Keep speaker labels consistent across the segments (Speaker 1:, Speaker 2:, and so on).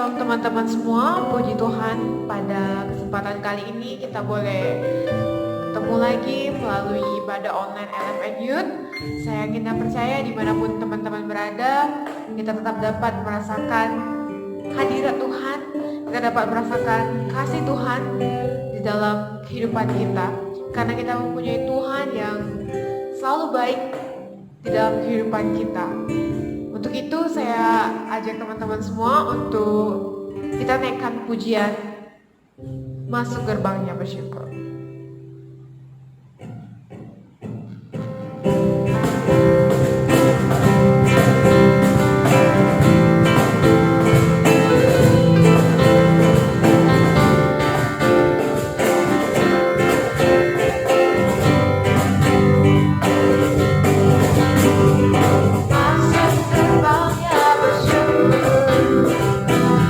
Speaker 1: Shalom teman-teman semua, puji Tuhan pada kesempatan kali ini kita boleh ketemu lagi melalui ibadah online LFN Youth. Saya yakin dan percaya dimanapun teman-teman berada, kita tetap dapat merasakan hadirat Tuhan, kita dapat merasakan kasih Tuhan di dalam kehidupan kita. Karena kita mempunyai Tuhan yang selalu baik di dalam kehidupan kita. Untuk itu saya ajak teman-teman semua untuk kita naikkan pujian masuk gerbangnya bersyukur.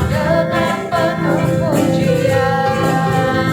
Speaker 1: Dengan penuh pujian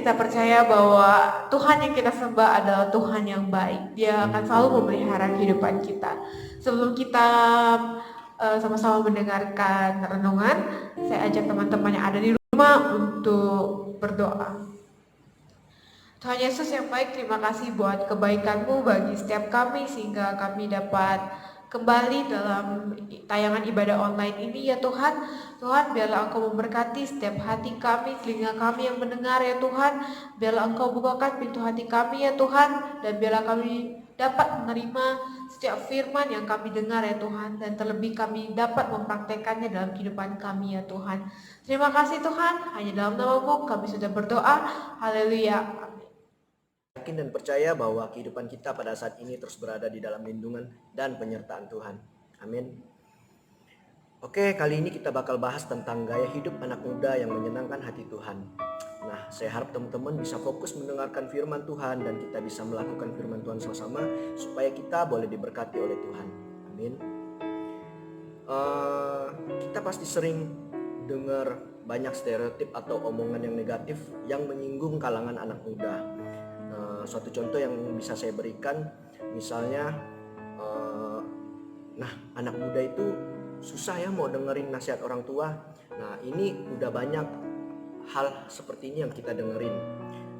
Speaker 1: kita percaya bahwa Tuhan yang kita sembah adalah Tuhan yang baik. Dia akan selalu memelihara kehidupan kita. Sebelum kita sama-sama mendengarkan renungan, saya ajak teman-teman yang ada di rumah untuk berdoa. Tuhan Yesus yang baik, terima kasih buat kebaikan-Mu bagi setiap kami sehingga kami dapat kembali dalam tayangan ibadah online ini ya Tuhan. Tuhan, biarlah Engkau memberkati setiap hati kami, telinga kami yang mendengar ya Tuhan. Biarlah Engkau bukakan pintu hati kami ya Tuhan, dan biarlah kami dapat menerima setiap firman yang kami dengar ya Tuhan, dan terlebih kami dapat mempraktekannya dalam kehidupan kami ya Tuhan. Terima kasih Tuhan, hanya dalam nama-Mu kami sudah berdoa. Haleluya.
Speaker 2: Yakin dan percaya bahwa kehidupan kita pada saat ini terus berada di dalam lindungan dan penyertaan Tuhan. Amin. Oke, kali ini kita bakal bahas tentang gaya hidup anak muda yang menyenangkan hati Tuhan. Nah, saya harap teman-teman bisa fokus mendengarkan firman Tuhan dan kita bisa melakukan firman Tuhan sama-sama supaya kita boleh diberkati oleh Tuhan. Amin. Kita pasti sering dengar banyak stereotip atau omongan yang negatif yang menyinggung kalangan anak muda. Suatu contoh yang bisa saya berikan, misalnya, anak muda itu susah ya mau dengerin nasihat orang tua. Nah, ini udah banyak hal seperti ini yang kita dengerin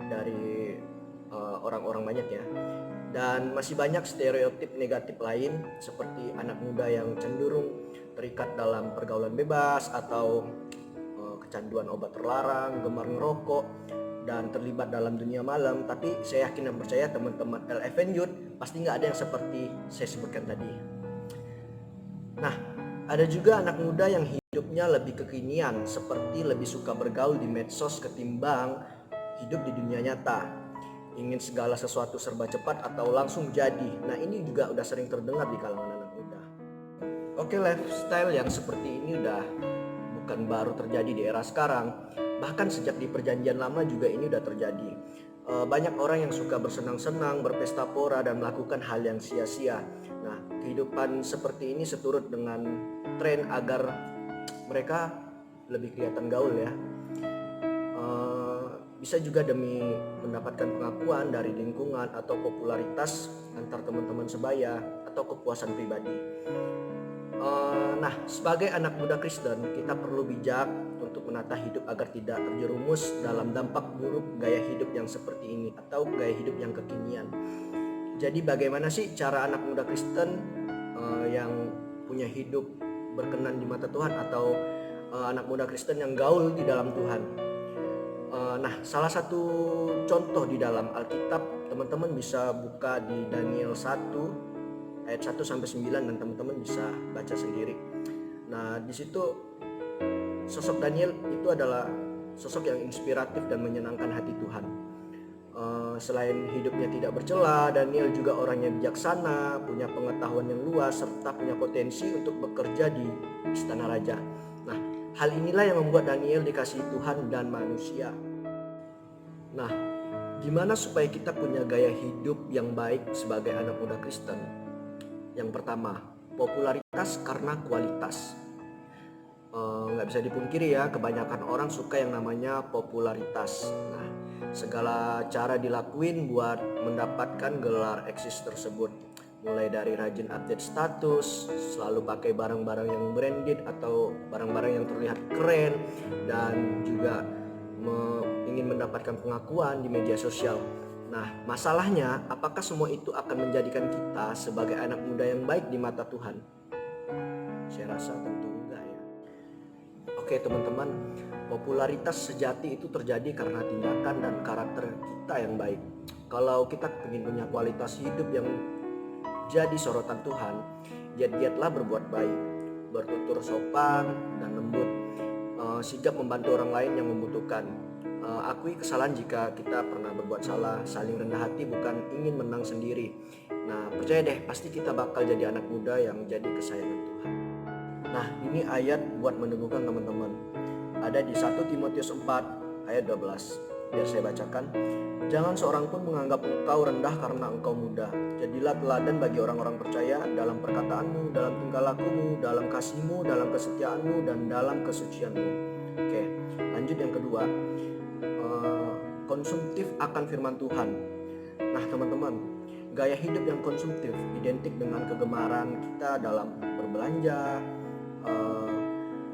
Speaker 2: dari orang-orang banyak ya. Dan masih banyak stereotip negatif lain seperti anak muda yang cenderung terikat dalam pergaulan bebas atau kecanduan obat terlarang, gemar ngerokok, dan terlibat dalam dunia malam. Tapi saya yakin dan percaya teman-teman LFN Youth pasti nggak ada yang seperti saya sebutkan tadi. Nah, ada juga anak muda yang hidupnya lebih kekinian, seperti lebih suka bergaul di medsos ketimbang hidup di dunia nyata. Ingin segala sesuatu serba cepat atau langsung jadi. Nah, ini juga udah sering terdengar di kalangan anak muda. Oke, lifestyle yang seperti ini udah bukan baru terjadi di era sekarang. Bahkan sejak di perjanjian lama juga ini udah terjadi. Banyak orang yang suka bersenang-senang, berpesta pora, dan melakukan hal yang sia-sia. Nah, kehidupan seperti ini seturut dengan tren agar mereka lebih kelihatan gaul ya. Bisa juga demi mendapatkan pengakuan dari lingkungan atau popularitas antar teman-teman sebaya atau kepuasan pribadi. Nah, sebagai anak muda Kristen, kita perlu bijak untuk menata hidup agar tidak terjerumus dalam dampak buruk gaya hidup yang seperti ini atau gaya hidup yang kekinian. Jadi bagaimana sih cara anak muda Kristen yang punya hidup berkenan di mata Tuhan atau anak muda Kristen yang gaul di dalam Tuhan? Nah, salah satu contoh di dalam Alkitab, teman-teman bisa buka di Daniel 1 ayat 1 sampai 9 dan teman-teman bisa baca sendiri. Nah, di situ sosok Daniel itu adalah sosok yang inspiratif dan menyenangkan hati Tuhan. Selain hidupnya tidak bercela, Daniel juga orang yang bijaksana, punya pengetahuan yang luas, serta punya potensi untuk bekerja di istana raja. Nah, hal inilah yang membuat Daniel dikasihi Tuhan dan manusia. Nah, gimana supaya kita punya gaya hidup yang baik sebagai anak muda Kristen? Yang pertama, popularitas karena kualitas. Nggak bisa dipungkiri ya, kebanyakan orang suka yang namanya popularitas. Nah, segala cara dilakuin buat mendapatkan gelar eksis tersebut. Mulai dari rajin update status, selalu pakai barang-barang yang branded atau barang-barang yang terlihat keren, dan juga ingin mendapatkan pengakuan di media sosial. Nah, masalahnya apakah semua itu akan menjadikan kita sebagai anak muda yang baik di mata Tuhan? Saya rasa tentu enggak ya. Oke teman-teman, popularitas sejati itu terjadi karena tindakan dan karakter kita yang baik. Kalau kita ingin punya kualitas hidup yang jadi sorotan Tuhan, giat-giatlah berbuat baik, bertutur sopan dan lembut, sigap membantu orang lain yang membutuhkan. Akui kesalahan jika kita pernah berbuat salah, saling rendah hati bukan ingin menang sendiri. Nah, percaya deh, pasti kita bakal jadi anak muda yang jadi kesayangan Tuhan. Nah, ini ayat buat meneguhkan teman-teman. Ada di 1 Timotius 4 ayat 12. Biar saya bacakan. Jangan seorang pun menganggap engkau rendah karena engkau muda. Jadilah teladan bagi orang-orang percaya dalam perkataanmu, dalam tingkah lakumu, dalam kasihmu, dalam kesetiaanmu, dan dalam kesucianmu. Oke, lanjut yang kedua. konsumtif akan firman Tuhan. Nah teman-teman, gaya hidup yang konsumtif identik dengan kegemaran kita dalam berbelanja,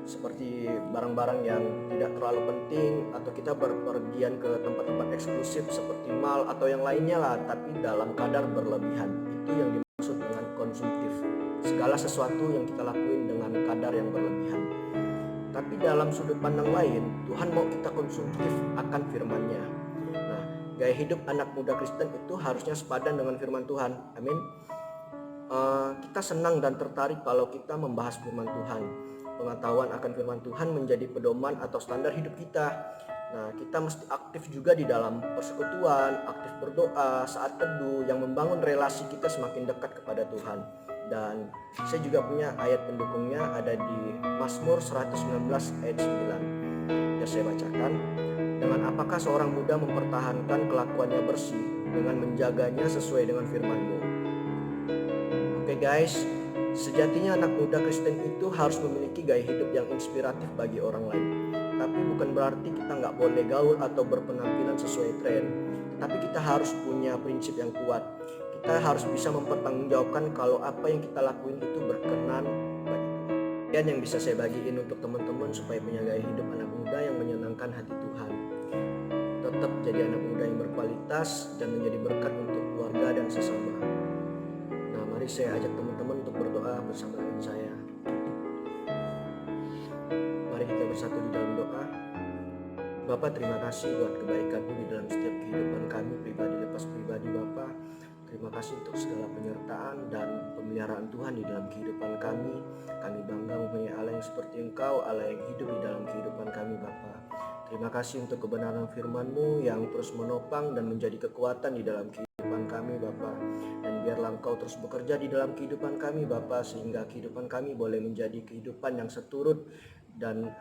Speaker 2: seperti barang-barang yang tidak terlalu penting, atau kita berpergian ke tempat-tempat eksklusif seperti mall atau yang lainnya lah, tapi dalam kadar berlebihan. Itu yang dimaksud dengan konsumtif. Segala sesuatu yang kita lakuin dengan kadar yang berlebihan. Tapi dalam sudut pandang lain, Tuhan mau kita konsumtif akan firman-Nya. Nah, gaya hidup anak muda Kristen itu harusnya sepadan dengan firman Tuhan. Amin. Kita senang dan tertarik kalau kita membahas firman Tuhan. Pengetahuan akan firman Tuhan menjadi pedoman atau standar hidup kita. Nah, kita mesti aktif juga di dalam persekutuan, aktif berdoa, saat teduh yang membangun relasi kita semakin dekat kepada Tuhan. Dan saya juga punya ayat pendukungnya, ada di Mazmur 119 ayat 9. Ya, saya bacakan. Dengan apakah seorang muda mempertahankan kelakuannya bersih dengan menjaganya sesuai dengan firman-Mu. Oke guys, sejatinya anak muda Kristen itu harus memiliki gaya hidup yang inspiratif bagi orang lain. Tapi bukan berarti kita nggak boleh gaul atau berpenampilan sesuai tren. Tapi kita harus punya prinsip yang kuat. Kita harus bisa mempertanggungjawabkan kalau apa yang kita lakuin itu berkenan bagi Tuhan. Dan yang bisa saya bagiin untuk teman-teman supaya punya gaya hidup anak muda yang menyenangkan hati Tuhan. Tetap jadi anak muda yang berkualitas dan menjadi berkat untuk keluarga dan sesama. Nah, mari saya ajak teman-teman untuk berdoa bersama dengan saya. Mari kita bersatu di dalam doa. Bapa, terima kasih buat kebaikan-Mu di dalam setiap kehidupan kami, pribadi lepas pribadi Bapa. Terima kasih untuk segala penyertaan dan pemeliharaan Tuhan di dalam kehidupan kami. Kami bangga mempunyai Allah yang seperti Engkau, Allah yang hidup di dalam kehidupan kami Bapa. Terima kasih untuk kebenaran firman-Mu yang terus menopang dan menjadi kekuatan di dalam kehidupan kami Bapa. Dan biarlah Engkau terus bekerja di dalam kehidupan kami Bapa, sehingga kehidupan kami boleh menjadi kehidupan yang seturut dan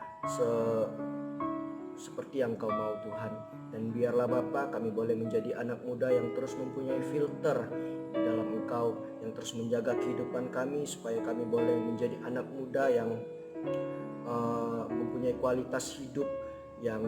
Speaker 2: seperti yang Kau mau Tuhan. Dan biarlah Bapa, kami boleh menjadi anak muda yang terus mempunyai filter di dalam Engkau, yang terus menjaga kehidupan kami supaya kami boleh menjadi anak muda yang mempunyai kualitas hidup yang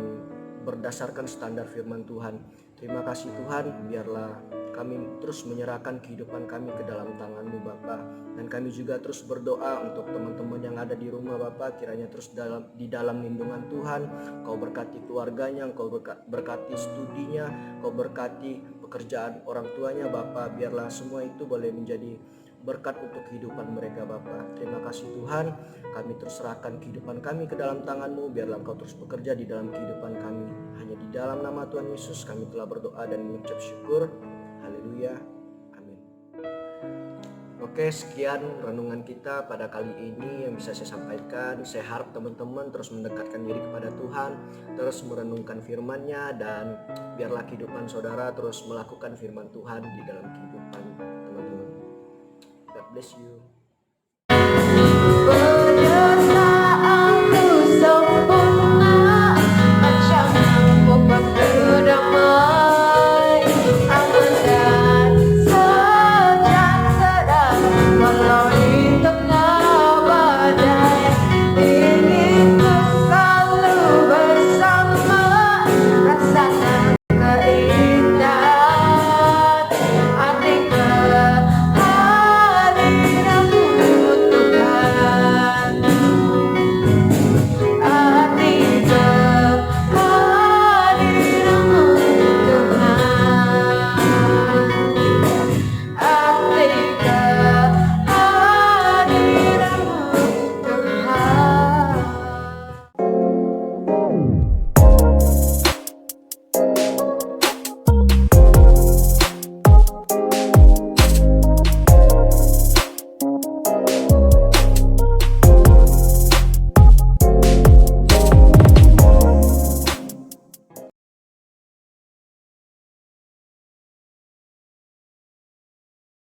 Speaker 2: berdasarkan standar firman Tuhan. Terima kasih Tuhan, biarlah kami terus menyerahkan kehidupan kami ke dalam tangan-Mu Bapa. Dan kami juga terus berdoa untuk teman-teman yang ada di rumah Bapa, kiranya terus di dalam lindungan Tuhan. Kau berkati keluarganya, Kau berkati studinya, Kau berkati pekerjaan orang tuanya Bapa. Biarlah semua itu boleh menjadi berkat untuk kehidupan mereka Bapa. Terima kasih Tuhan, kami terus serahkan kehidupan kami ke dalam tangan-Mu. Biarlah Engkau terus bekerja di dalam kehidupan kami. Hanya di dalam nama Tuhan Yesus kami telah berdoa dan mengucap syukur. Haleluya, amin. Oke, sekian renungan kita pada kali ini yang bisa saya sampaikan. Saya harap teman-teman terus mendekatkan diri kepada Tuhan, terus merenungkan firman-Nya, dan biarlah kehidupan saudara terus melakukan firman Tuhan di dalam kehidupan teman-teman. God bless you.